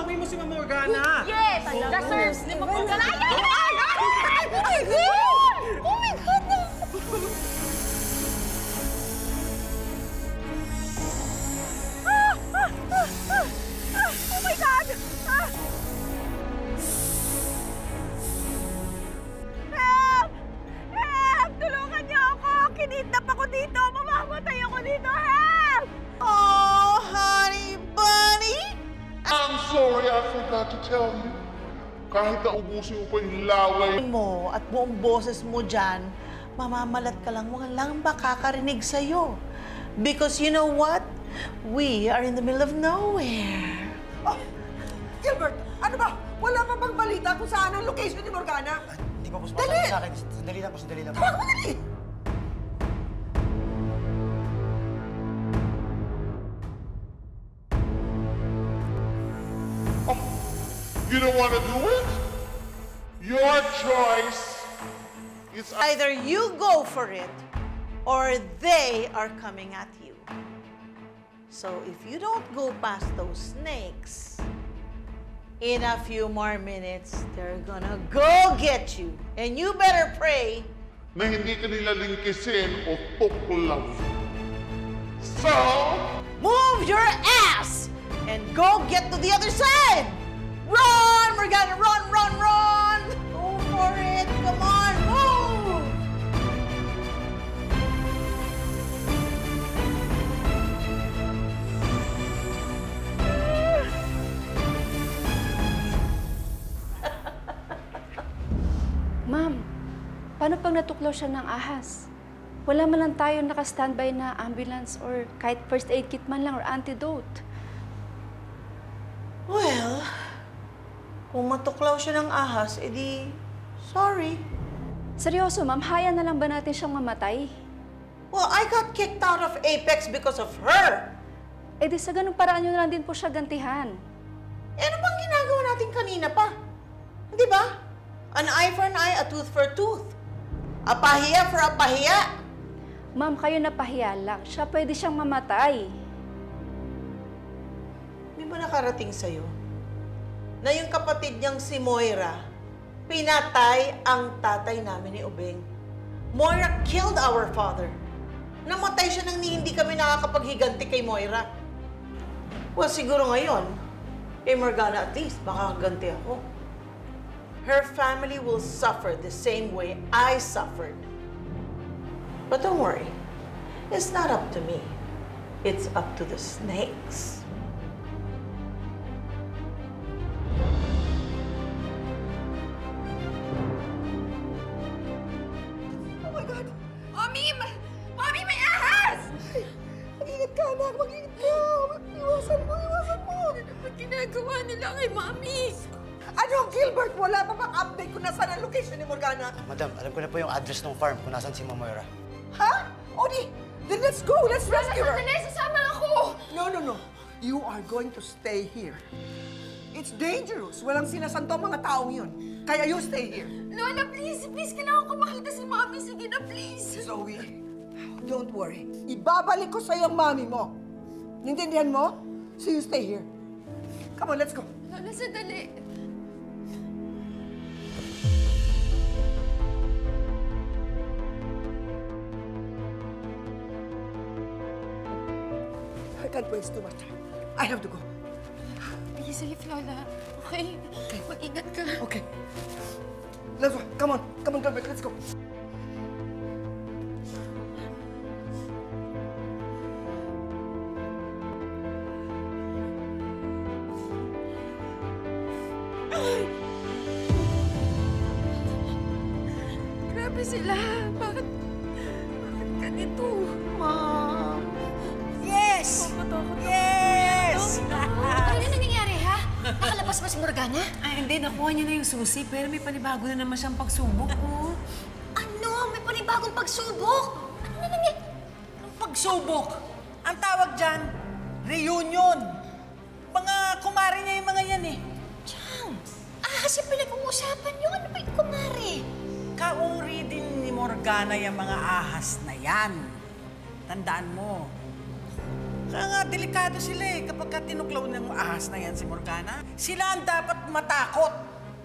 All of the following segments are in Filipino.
Kausapin mo si Ma'am Morgana. Yes! The serves ni Ma'am Morgana. Ayan! Oh my God! Oh my God! Oh my God! Help! Help! Tulungan niyo ako! Kinidnap ako dito! Mamamatay ako dito! Help! Oh, honey bunny! I'm sorry, I forgot to tell you. Kahit na ubusin mo pa yung laway Mo at buong boses mo dyan, mamamalat ka lang, walang makakarinig sa'yo. Because you know what? We are in the middle of nowhere. Oh, Gilbert, ano ba? Wala pa bang balita kung saan ang location ni Morgana? Hindi pa po Dali! sa akin. Sandali lang po, sandali lang po. Tawag mo, dali! You don't want to do it? Your choice. It's Either you go for it, or they are coming at you. So if you don't go past those snakes, in a few more minutes, they're gonna go get you. And you better pray na hindi ka nila lingkisin o tuklaw. So, move your ass and go get to the other side. Run! We're gonna run, run, run! Go for it! Come on, move! Ma'am, paano pag natuklaw siya ng ahas? Wala man lang tayo naka-standby na ambulance or kahit first aid kit man lang or antidote. Well, kung matuklaw siya ng ahas, edi sorry. Seryoso, ma'am, hayaan na lang ba natin siyang mamatay? Well, I got kicked out of Apex because of her. Eh di sa ganung paraan nyo na lang din po siya gantihan. Eh, ano bang ginagawa natin kanina pa? Di ba? An eye for an eye, a tooth for a tooth. A pahiya for a pahiya. Ma'am, kayo napahiya lang. Siya pwede siyang mamatay. Di ba nakarating sa'yo na yung kapatid niyang si Moira, pinatay ang tatay namin ni Ubeng? Moira killed our father. Namatay siya nang hindi kami nakakapaghiganti kay Moira. Well, siguro ngayon, kay Morgana at least, makakaganti ako. Her family will suffer the same way I suffered. But don't worry, it's not up to me. It's up to the snakes. Oh my God! Mommy! Mommy, may ahas! Mag-ingat ka, anak! Mag-ingat ka! Iwasan mo, iwasan mo! Ano ba ginagawa nila kay Mommy? Ano, Gilbert? Wala pa bang update kung nasaan ang location ni Morgana? Madam, alam ko na po yung address ng farm kung nasan si Ma'am Moira. Ha? O di, then let's go! Let's rescue her! Sandali, sasama ako! No, no, no. You are going to stay here. It's dangerous. Walang sinasanto ang mga taong yun. Kaya you stay here. Lola, please, please, kailangan ko makita si Mommy. Sige na, please. Zoe, don't worry. Ibabalik ko sa'yo ang mami mo. Nintindihan mo? So you stay here. Come on, let's go. Lola, sandali. I can't waste too much time. I have to go. Be safe, Lola. Okay? Mag-ingat ka. Okay. Let's go. Come on. Come on, Gilbert. Let's go. Grabe sila. Bakit ganito? Mom. Yes! Yes! Ano yung nangyayari, ha? Nakalabas ba si Morgana? Ay, hindi. Nakuha niya na yung susi, pero may panibago na naman siyang pagsubok, oh. Ano? May panibagong pagsubok? Ano na nangyayari? Ang pagsubok. Ang tawag dyan, reunion. Mga kumari niya yung mga yan eh. Chang, ahas yung pinag-uusapan niyo. Ano ba yung kumari? Kauri din ni Morgana yung mga ahas na yan. Tandaan mo. Kaya nga, delikado sila eh. Kapag ka tinuklaw ng ahas na yan si Morgana, sila ang dapat matakot.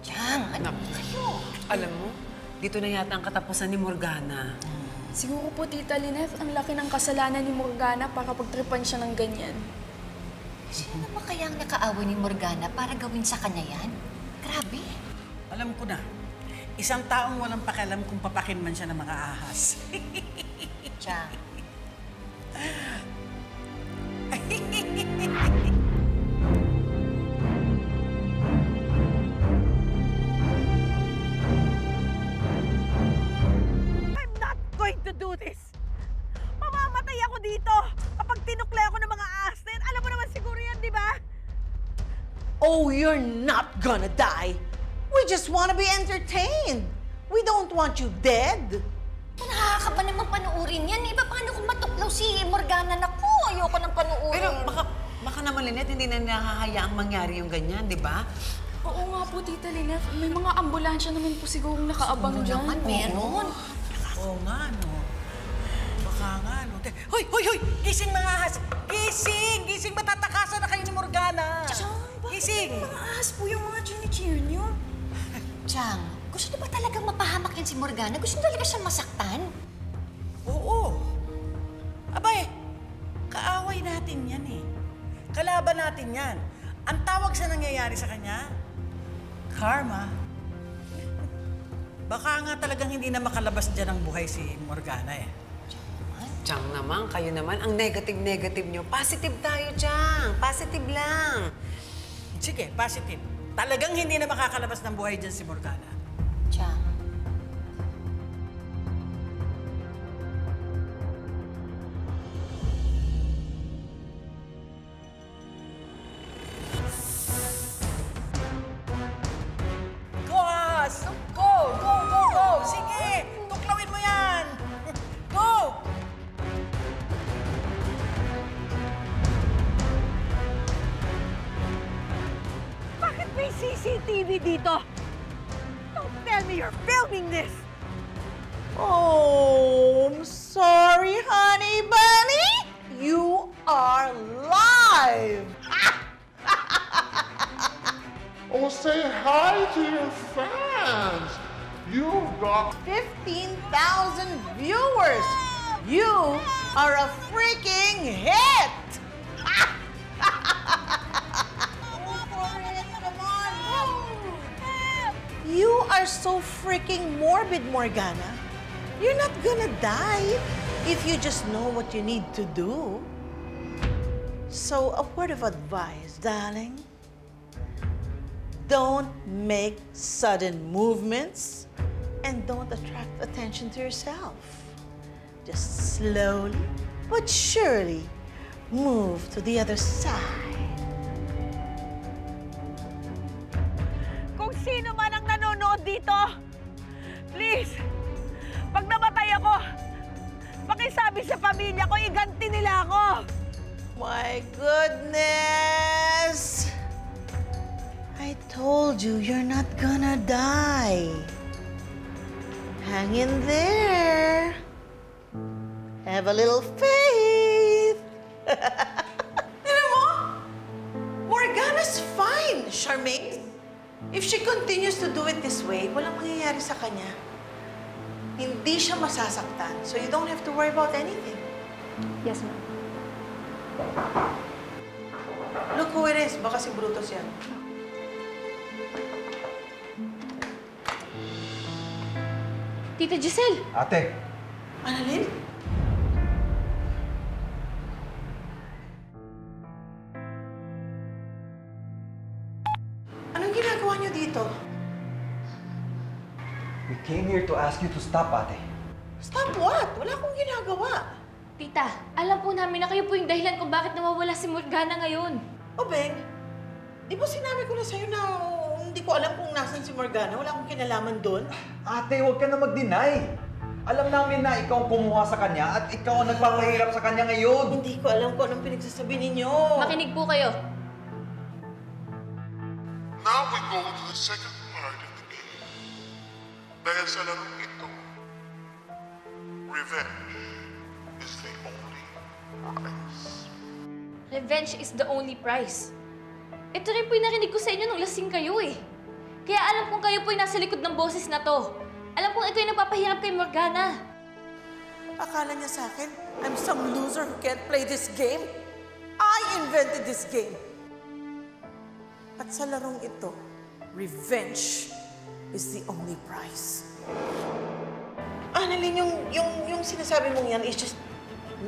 Yang, anak kayo. Alam mo, dito na yata ang katapusan ni Morgana. Siguro po, Tita Lynette, ang laki ng kasalanan ni Morgana para pagtripan siya ng ganyan. Sino naman kaya ang nakaaway ni Morgana para gawin sa kanya yan? Grabe. Alam ko na, isang taong walang pakialam kung papakin man siya ng mga ahas. Chang. I'm not going to do this! Mamamatay ako dito! Kapag tinukla ako ng mga ahas na yan, alam mo naman siguro yan, di ba? Oh, you're not gonna die. We just want to be entertained. We don't want you dead. Nakakaba naman panuorin yan. Iba paano kung matuklaw si Morgana? Naku, ayoko nang panuorin. Pero baka naman, Lynette, hindi na nahahayaang mangyari yung ganyan, di ba? Oo nga po, Tita Lynette. May mga ambulansya naman po sigurong nakaabang dyan. Naman, meron. Oo nga, no. Baka nga, no. Hoy, hoy, hoy! Gising mga ahas! Gising! Gising! Matatakasan na kayo ni Morgana! Gising! Mga ahas po yung mga chini-cheer niyo. Chang, gusto niyo ba talagang mapahamak yan si Morgana? Gusto niyo talaga siyang masaktan? Oo. Abay, kaaway natin yan eh. Kalaban natin yan. Ang tawag sa nangyayari sa kanya, karma. Baka nga talagang hindi na makalabas dyan ang buhay si Morgana eh. Chang naman, kayo naman, ang negative-negative nyo. Positive tayo, Chang. Positive lang. Sige, positive. Talagang hindi na makakalabas ng buhay dyan si Morgana. Chang. Go, ahas! Go! Go, go, go! Sige! Tuklawin mo yan! Go! Bakit may CCTV dito? Don't tell me you're filming this! Oh, I'm sorry, honey bunny. You are live. Oh, say hi to your fans. You've got 15,000 viewers. You are a freaking hit. You are so freaking morbid, Morgana. You're not gonna die if you just know what you need to do. So, a word of advice, darling. Don't make sudden movements and don't attract attention to yourself. Just slowly but surely move to the other side. Kung sino man ang nanonood dito, please, pag namatay ako, pakisabi sa pamilya ko, iganti nila ako. My goodness! I told you, you're not gonna die. Hang in there. Have a little faith. Alam mo, Morgana's fine, Charmaine. If she continues to do it this way, walang mangyayari sa kanya. Hindi siya masasaktan, so you don't have to worry about anything. Yes, ma'am. Look who it is. Baka si Brutus yan. Tita Giselle! Ate, Annalyn? Anong ginagawa niyo dito? we came here to ask you to stop, ate. Stop what? Wala akong ginagawa. Tita, alam po namin na kayo po yung dahilan kung bakit nawawala si Morgana ngayon. O, Beng, di ba sinabi ko na sa'yo na hindi ko alam kung nasan si Morgana? Wala akong kinalaman doon. Ate, huwag ka na mag-deny. Alam namin na ikaw ang kumuha sa kanya at ikaw ang nagpapahirap sa kanya ngayon. Hindi ko alam kung anong pinagsasabi ninyo. Makinig po kayo. Now we go to the second part of the game. Dahil sa larong ito, revenge is the only prize. Revenge is the only prize. Ito rin po yung narinig ko sa inyo nung lasing kayo eh. Kaya alam kong kayo po yung nasa likod ng boses na to. Alam kong ito yung nagpapahirap kay Morgana. Akala niya sa akin, I'm some loser who can't play this game? I invented this game. At sa larong ito, revenge is the only prize. Annalyn, yung sinasabi mong yan is just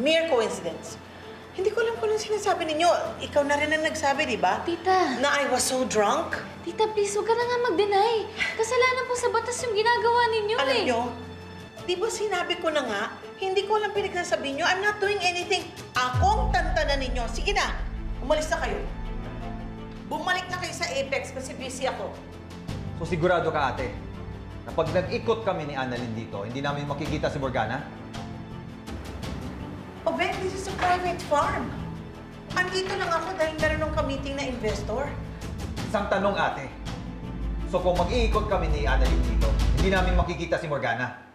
mere coincidence. Hindi ko alam kung anong sinasabi ninyo. Ikaw na rin ang nagsabi, di ba? Tita. Na I was so drunk. Tita, please, huwag ka na nga mag-deny. Kasalanan po sa batas yung ginagawa ninyo Alam eh. nyo, di ba sinabi ko na nga, hindi ko alam pinagsasabi nyo. I'm not doing anything. Akong tantanan ninyo. Sige na, umalis na kayo. Bumalik na kayo sa Apex kasi busy ako. So sigurado ka, ate, na pag nag-ikot kami ni Annalyn dito, hindi namin makikita si Morgana? Oh, Ben, this is a private farm. Andito lang ako dahil meron ng ka-meeting na investor. Isang tanong, ate. So kung mag-iikot kami ni Annalyn dito, hindi namin makikita si Morgana?